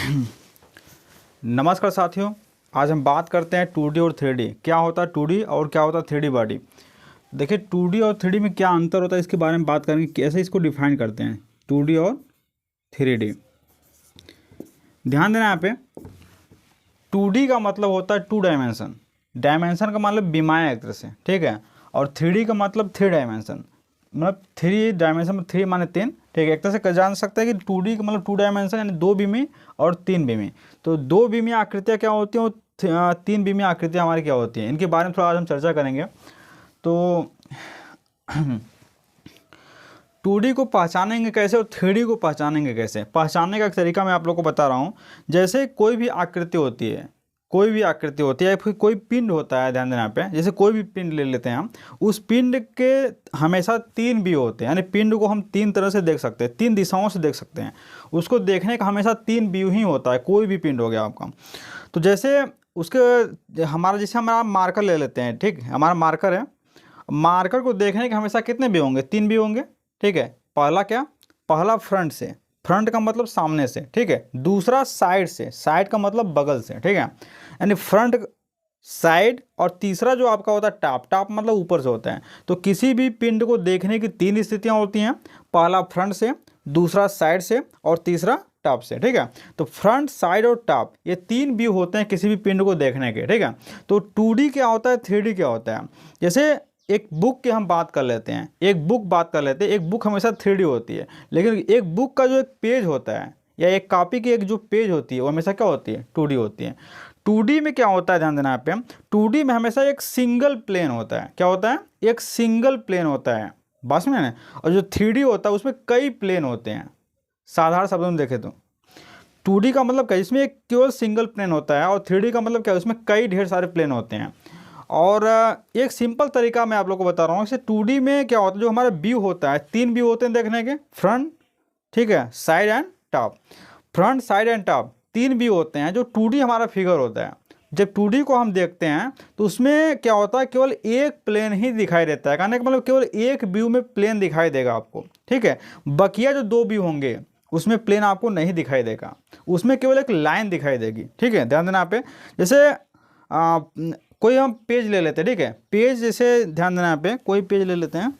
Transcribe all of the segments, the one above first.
नमस्कार साथियों, आज हम बात करते हैं 2D और 3D। क्या होता है 2D और क्या होता है 3D बॉडी। देखिए 2D और 3D में क्या अंतर होता है इसके बारे में बात करेंगे, कैसे इसको डिफाइन करते हैं 2D और 3D। ध्यान देना यहाँ पे, 2D का मतलब होता है 2 डायमेंशन। डायमेंशन का मतलब बिमाया एक तरह से, ठीक है। और 3D का मतलब 3 डायमेंशन, मतलब 3 डायमेंशन में 3 माने 3, ठीक है। एक तरह से जान सकते हैं कि 2D का मतलब 2 डायमेंशन यानी 2 बीमी और 3 बीमी। तो 2 बीमी आकृतियाँ क्या होती हैं और 3 बीमी आकृतियाँ हमारी क्या होती हैं, इनके बारे में थोड़ा आज हम चर्चा करेंगे। तो 2D को पहचानेंगे कैसे और 3D को पहचानेंगे कैसे। पहचानने का एक तरीका मैं आप लोगों को बता रहा हूँ। जैसे कोई भी आकृति होती है, कोई भी आकृति होती है, फिर कोई पिंड होता है, ध्यान देना यहाँ पे। जैसे कोई भी पिंड ले लेते हैं हम, उस पिंड के हमेशा 3 व्यू होते हैं, यानी पिंड को हम 3 तरह से देख सकते हैं, 3 दिशाओं से देख सकते हैं। उसको देखने का हमेशा 3 व्यू ही होता है, कोई भी पिंड हो गया आपका। तो जैसे उसके हमारा, जैसे हमारा मार्कर ले लेते हैं, ठीक, हमारा मार्कर है। मार्कर को देखने के हमेशा कितने व्यू होंगे, 3 व्यू होंगे, ठीक है। पहला क्या, पहला फ्रंट से, फ्रंट का मतलब सामने से, ठीक है। दूसरा साइड से, साइड का मतलब बगल से, ठीक है, यानी फ्रंट साइड। और तीसरा जो आपका होता है टॉप, टॉप मतलब ऊपर से होता है। तो किसी भी पिंड को देखने की 3 स्थितियां होती हैं, पहला फ्रंट से, दूसरा साइड से और तीसरा टॉप से, ठीक है। तो फ्रंट, साइड और टॉप, ये 3 व्यू होते हैं किसी भी पिंड को देखने के, ठीक है। तो 2D क्या होता है, 3D क्या होता है। जैसे एक बुक की हम बात कर लेते हैं, एक बुक बात कर लेते हैं। एक बुक हमेशा 3D होती है, लेकिन एक बुक का जो एक पेज होता है या एक कॉपी की एक जो पेज होती है वो हमेशा क्या होती है, 2D होती है। 2D में क्या होता है, ध्यान देना यहाँ पे, 2D में हमेशा एक सिंगल प्लेन होता है। क्या होता है, एक सिंगल प्लेन होता है, बस में ना। और जो 3D होता है उसमें कई प्लेन होते हैं। साधारण शब्दों में देखें तो 2D का मतलब क्या, इसमें एक केवल सिंगल प्लेन होता है, और 3D का मतलब क्या, उसमें कई ढेर सारे प्लेन होते हैं। और एक सिंपल तरीका मैं आप लोगों को बता रहा हूँ। जैसे 2D में क्या होता है, जो हमारा व्यू होता है, 3 व्यू होते हैं देखने के, फ्रंट, ठीक है, side and top. Front, side and top 3 view होते हैं जो 2D हमारा फिगर होता है। जब 2D को हम देखते हैं तो उसमें क्या होता है, केवल एक प्लेन ही दिखाई देता है। कहने का मतलब केवल एक व्यू में प्लेन दिखाई देगा आपको, ठीक है। बकिया जो 2 व्यू होंगे उसमें प्लेन आपको नहीं दिखाई देगा, उसमें केवल एक लाइन दिखाई देगी, ठीक है। ध्यान देना यहाँ पे। जैसे कोई हम पेज ले लेते हैं, ठीक है। पेज, जैसे ध्यान देना यहाँ पे, कोई पेज ले लेते हैं।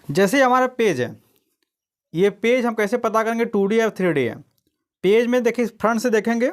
जैसे हमारा पेज है, ये पेज हम कैसे पता करेंगे 2D या 3D है। पेज में देखिए, फ्रंट से देखेंगे,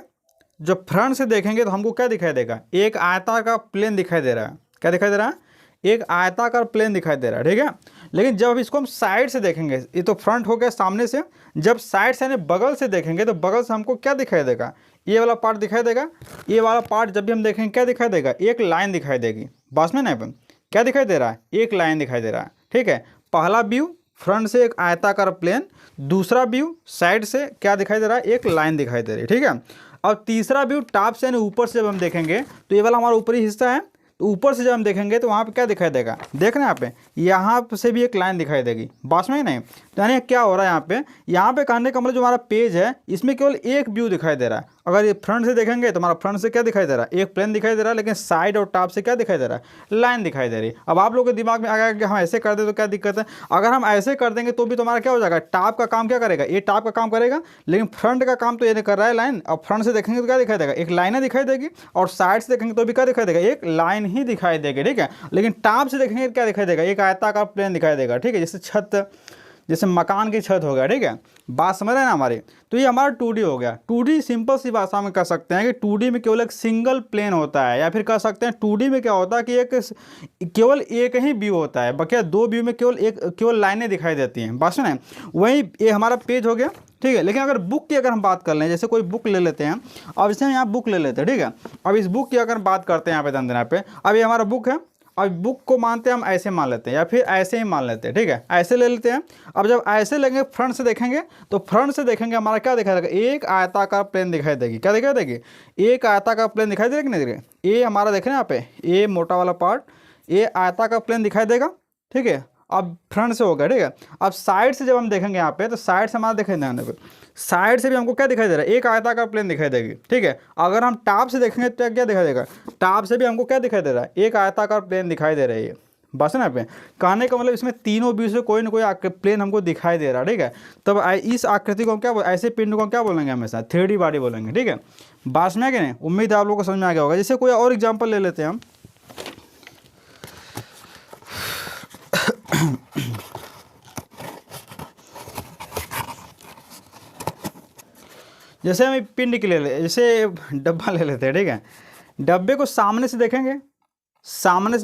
जब फ्रंट से देखेंगे तो हमको क्या दिखाई देगा, एक आयताकार प्लेन दिखाई दे रहा है। क्या दिखाई दे रहा है, एक आयताकार प्लेन दिखाई दे रहा है, ठीक है। लेकिन जब इसको हम साइड से देखेंगे, ये तो फ्रंट हो गया सामने से, जब साइड से यानी बगल से देखेंगे तो बगल से हमको क्या दिखाई देगा, ये वाला पार्ट दिखाई देगा। ये वाला पार्ट जब भी हम देखेंगे क्या दिखाई देगा, एक लाइन दिखाई देगी, बस में नहीं, क्या दिखाई दे रहा है, एक लाइन दिखाई दे रहा है, ठीक है। पहला व्यू फ्रंट से एक आयताकार प्लेन, दूसरा व्यू साइड से क्या दिखाई दे रहा है, एक लाइन दिखाई दे रही है, ठीक है। और तीसरा व्यू टॉप से यानी ऊपर से जब हम देखेंगे तो ये वाला हमारा ऊपरी हिस्सा है, तो ऊपर से जब हम देखेंगे तो वहाँ पे क्या दिखाई देगा, देख रहे हैं यहाँ से भी एक लाइन दिखाई देगी, बस में नहीं। तो यानी क्या हो रहा है यहाँ पे कहने का मतलब जो हमारा पेज है इसमें केवल एक व्यू दिखाई दे रहा है। अगर ये फ्रंट से देखेंगे तो हमारा फ्रंट से क्या दिखाई दे रहा है, एक प्लेन दिखाई दे रहा है, लेकिन साइड और टॉप से क्या दिखाई दे रहा है, लाइन दिखाई दे रही है। अब आप लोगों के दिमाग में आ गया कि हम ऐसे कर दे तो क्या दिक्कत है। अगर हम ऐसे कर देंगे तो भी तुम्हारा क्या हो जाएगा, टॉप का काम क्या करेगा, ये टॉप का काम करेगा, लेकिन फ्रंट का काम तो ये कर रहा है लाइन। और फ्रंट से देखेंगे तो क्या दिखाई देगा, एक लाइन दिखाई देगी, और साइड से देखेंगे तो भी क्या दिखाई देगा, एक लाइन ही दिखाई देगी, ठीक है। लेकिन टॉप से देखेंगे तो क्या दिखाई देगा, एक आयताकार प्लेन दिखाई देगा, ठीक है। जैसे छत, जैसे मकान की छत हो गया, ठीक है। बात समझ रहे हैं ना हमारी। तो ये हमारा 2D हो गया। 2D सिंपल सी भाषा में कह सकते हैं कि 2D में केवल एक सिंगल प्लेन होता है, या फिर कह सकते हैं 2D में क्या होता है कि एक केवल एक ही व्यू होता है, बकिया 2 व्यू में केवल लाइनें दिखाई देती हैं, बस ना। वही ये हमारा पेज हो गया, ठीक है। लेकिन अगर बुक की अगर हम बात कर लें, जैसे कोई बुक ले लेते हैं, अब जैसे हम यहाँ बुक ले लेते हैं, ठीक है। अब इस बुक की अगर बात करते हैं यहाँ पे, ध्यान देना पे, अब ये हमारा बुक है। अब बुक को मानते हैं हम ऐसे मान लेते हैं, या फिर ऐसे ही मान लेते हैं, ठीक है, ऐसे ले लेते हैं। अब जब ऐसे लेंगे, फ्रंट से देखेंगे तो फ्रंट से देखेंगे हमारा क्या दिखाई देगा, एक आयताकार प्लेन दिखाई देगी। क्या दिखाई देगी, एक आयताकार प्लेन दिखाई देगी, नहीं देगी। ये हमारा देख रहे हैं यहाँ पे, ये मोटा वाला पार्ट, ये आयताकार प्लेन दिखाई देगा, ठीक है। अब फ्रंट से हो गया, ठीक है। अब साइड से जब हम देखेंगे यहाँ पे, तो साइड से हमारा देखेंगे ध्यान रखो, साइड से भी हमको क्या दिखाई दे रहा है, एक आयताकार प्लेन दिखाई देगी, ठीक है। अगर हम टॉप से देखेंगे तो क्या दिखाई देगा, टॉप से भी हमको क्या दिखाई दे रहा है, एक आयताकार प्लेन दिखाई दे रही है। बस ना पे कहने का मतलब इसमें तीनों व्यू से कोई ना कोई प्लेन हमको दिखाई दे रहा है, ठीक है। तब इस आकृति को क्या ऐसे पिंड को क्या बोलेंगे, हमेशा 3D बॉडी बोलेंगे, ठीक है। बात में क्या नहीं, उम्मीद है आप लोगों को समझ में आ गया होगा। जैसे कोई और एग्जाम्पल ले लेते हैं हम, जैसे हम पिंड के ले जैसे डब्बा ले लेते हैं, ठीक है। डब्बे को सामने से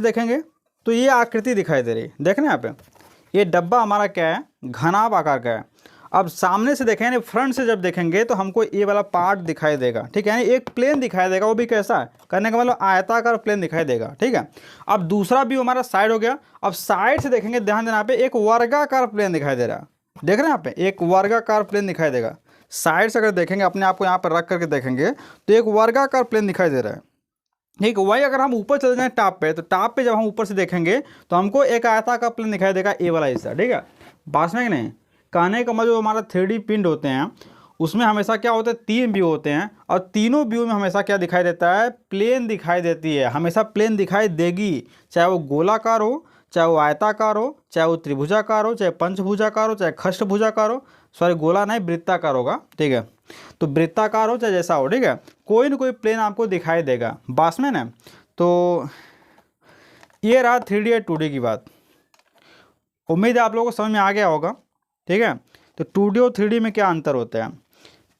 देखेंगे तो ये आकृति दिखाई दे रही है, देख रहे हैं यहाँ पे, ये डब्बा हमारा क्या है, घनाभ आकार का है। अब सामने से देखें, फ्रंट से जब देखेंगे तो हमको ये वाला पार्ट दिखाई देगा, ठीक है, यानी एक प्लेन दिखाई देगा, वो भी कैसा है, करने का मतलब आयताकार प्लेन दिखाई देगा, ठीक है। अब दूसरा व्यू हमारा साइड हो गया। अब साइड से देखेंगे, ध्यान देना, यहाँ पे एक वर्गाकार प्लेन दिखाई दे रहा है, देख रहे हैं यहाँ पे एक वर्गाकार प्लेन दिखाई देगा। साइड से अगर देखेंगे, अपने आप को यहाँ पर रख करके देखेंगे तो एक वर्गाकार प्लेन दिखाई दे रहा है, ठीक। वही अगर हम ऊपर चले जाएं टॉप पे, तो टॉप पे जब हम ऊपर से देखेंगे तो हमको एक आयताकार प्लेन दिखाई देगा, ए वाला हिस्सा, ठीक है। बात में कि नहीं, कहने का मतलब जो हमारा 3D पिंड होते हैं उसमें हमेशा क्या होता है, 3 व्यू होते हैं, और तीनों व्यू में हमेशा क्या दिखाई देता है, प्लेन दिखाई देती है, हमेशा प्लेन दिखाई देगी, चाहे वो गोलाकार हो, चाहे वो आयताकार हो, चाहे वो त्रिभुजाकार हो, चाहे पंचभुजाकार हो, चाहे खष्टभुजाकार हो, सॉरी गोला नहीं वृत्ताकार होगा, ठीक है। तो वृत्ताकार हो चाहे जैसा हो, ठीक है, कोई ना कोई प्लेन आपको दिखाई देगा, बास में ना। तो ये रहा 3D और 2D की बात। उम्मीद है आप लोगों को समझ में आ गया होगा, ठीक है। तो 2D और 3D में क्या अंतर होता है,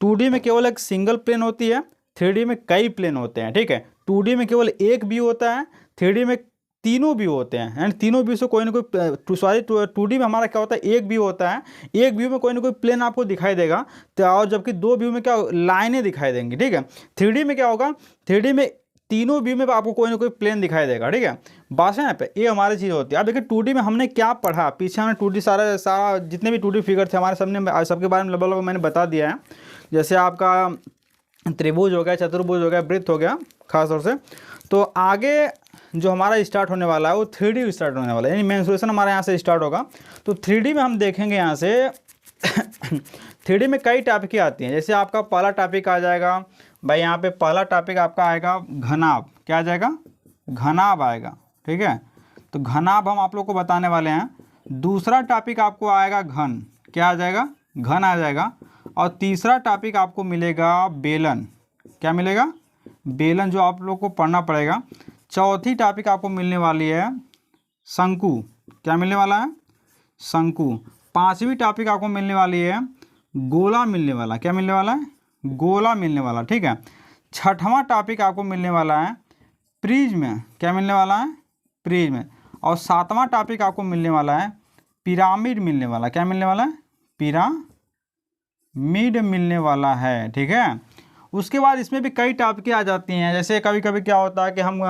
2D में केवल एक सिंगल प्लेन होती है, 3D में कई प्लेन होते हैं, ठीक है। 2D में केवल एक व्यू होता है, 3D में तीनों व्यू होते हैं, एंड तीनों व्यू से कोई ना कोई, सॉरी 2D में हमारा क्या होता है, एक व्यू होता है, एक व्यू में कोई ना कोई प्लेन आपको दिखाई देगा, तो और जबकि 2 व्यू में क्या लाइनें दिखाई देंगी, ठीक है। 3D में क्या होगा, 3D में तीनों व्यू में आपको कोई ना कोई प्लेन दिखाई देगा, ठीक है। बात है यहाँ पे, ये हमारी चीज़ होती है। अब देखिए 2D में हमने क्या पढ़ा, पीछे हमने 2D सारा जितने भी 2D फिगर थे हमारे सामने, सबके बारे में लगभग मैंने बता दिया है। जैसे आपका त्रिभुज हो गया, चतुर्भुज हो गया, वृत्त हो गया खास तौर से। तो आगे जो हमारा स्टार्ट होने वाला है वो 3D स्टार्ट होने वाला है, यानी मेंसुरेशन हमारे यहाँ से स्टार्ट होगा। तो 3D में हम देखेंगे यहाँ से 3D में कई टॉपिक आती हैं। जैसे आपका पहला टॉपिक आ जाएगा भाई, यहाँ पे पहला टॉपिक आपका आएगा घनाभ, क्या आ जाएगा, घनाभ आएगा, ठीक है। तो घनाभ हम आप लोग को बताने वाले हैं। दूसरा टॉपिक आपको आएगा घन, क्या आ जाएगा, घन आ जाएगा। और तीसरा टॉपिक आपको मिलेगा बेलन, क्या मिलेगा, बेलन, जो आप लोग को पढ़ना पड़ेगा। चौथी टॉपिक आपको मिलने वाली है शंकु, क्या मिलने वाला है, शंकु। पांचवी टॉपिक आपको मिलने वाली है गोला मिलने वाला, क्या मिलने वाला है, गोला मिलने वाला, ठीक है। छठवां टॉपिक आपको मिलने वाला है प्रिज्म, क्या मिलने वाला है, प्रिज्म। और सातवां टॉपिक आपको मिलने वाला है पिरामिड मिलने वाला, क्या मिलने वाला है, पिरामिड मिलने वाला है, ठीक है। उसके बाद इसमें भी कई टॉपिक आ जाती हैं। जैसे कभी कभी क्या होता है कि हम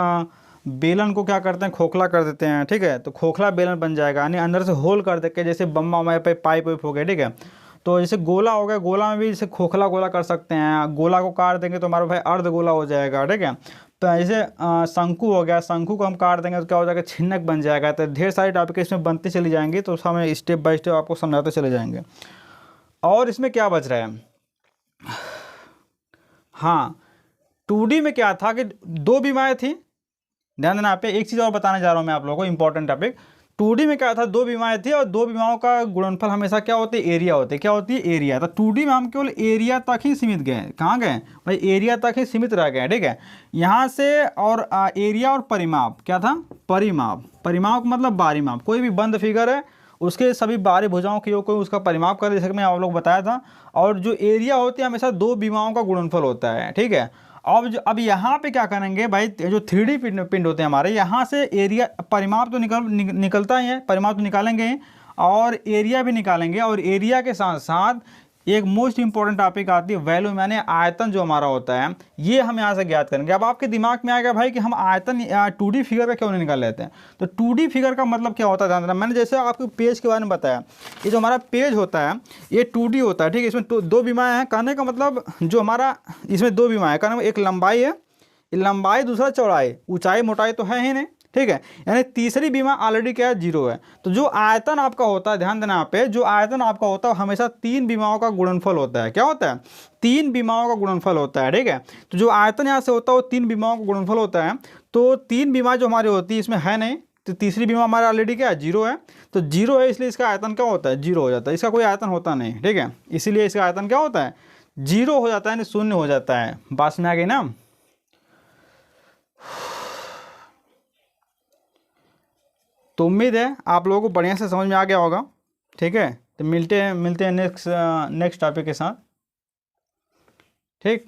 बेलन को क्या करते हैं, खोखला कर देते हैं, ठीक है। तो खोखला बेलन बन जाएगा, यानी अंदर से होल कर दे के, जैसे बम्बा हमारे पे पाइप वाइप हो गए, ठीक है। तो जैसे गोला हो गया, गोला में भी जैसे खोखला गोला कर सकते हैं, गोला को काट देंगे तो हमारा भाई अर्ध गोला हो जाएगा, ठीक है। तो जैसे शंकु हो गया, शंकु को हम काट देंगे तो क्या हो जाएगा, छिन्नक बन जाएगा। तो ढेर सारी टॉपिक इसमें बनती चली जाएंगी, तो हमें स्टेप बाय स्टेप आपको समझाते चले जाएंगे। और इसमें क्या बच रहा है, हाँ 2D में क्या था कि 2 बीमाएँ थी, ध्यान देना। यहाँ पे एक चीज़ और बताने जा रहा हूँ मैं आप लोगों को, इंपॉर्टेंट टॉपिक। 2D में क्या था, 2 बीमाएँ थी, और 2 बीमाओं का गुणनफल हमेशा क्या होती है, एरिया होती है, क्या होती है, एरिया। तो 2D में हम केवल एरिया तक ही सीमित गए, कहाँ गए भाई, एरिया तक ही सीमित रह गए, ठीक है। यहाँ से और एरिया और परिमाप, क्या था, परिमाप, परिमाप मतलब बारी माप, कोई भी बंद फिगर है उसके सभी बारी भुजाओं की कोई उसका परिमाप कर, जैसे कि मैं आप लोग बताया था। और जो एरिया होती है हमेशा 2 बीमाओं का गुणनफल होता है, ठीक है। अब यहाँ पे क्या करेंगे भाई, जो 3D पिंड होते हैं हमारे, यहाँ से एरिया परिमाप तो निकलता ही है, परिमाप तो निकालेंगे ही, और एरिया भी निकालेंगे। और एरिया के साथ साथ एक मोस्ट इंपॉर्टेंट टॉपिक आती है वैल्यू, यानी आयतन जो हमारा होता है, ये हम यहाँ से ज्ञात करेंगे। अब आपके दिमाग में आएगा भाई कि हम आयतन 2D फिगर का क्यों नहीं निकाल लेते हैं। तो 2D फिगर का मतलब क्या होता है, ध्यान देना। मैंने जैसे आपको पेज के बारे में बताया, ये जो हमारा पेज होता है ये 2D होता है, ठीक है। इसमें 2 बीमाएँ हैं, कहने का मतलब जो हमारा इसमें 2 बीमाएँ हैं, कहने का एक लंबाई है, लंबाई, दूसरा चौड़ाई, ऊंचाई मोटाई तो है ही नहीं, ठीक है, यानी तीसरी बीमा ऑलरेडी क्या है, 0 है। तो जो आयतन आपका होता है, ध्यान देना यहाँ पे, जो आयतन आपका होता है हमेशा 3 बीमाओं का गुणनफल होता है। क्या होता है, 3 बीमाओं का गुणनफल होता है। ठीक है, तो जो आयतन यहाँ से होता है वो 3 बीमाओं का गुणनफल होता है। तो 3 बीमा जो हमारी होती है इसमें है नहीं, तो तीसरी बीमा हमारा ऑलरेडी क्या है, 0 है। तो 0 है, इसलिए इसका आयतन क्या होता है, 0 हो जाता है। इसका कोई आयतन होता नहीं। ठीक है, इसीलिए इसका आयतन क्या होता है, 0 हो जाता है, यानी शून्य हो जाता है। बात में आ गई ना। तो उम्मीद है आप लोगों को बढ़िया से समझ में आ गया होगा। ठीक है, तो मिलते हैं नेक्स्ट टॉपिक के साथ। ठीक।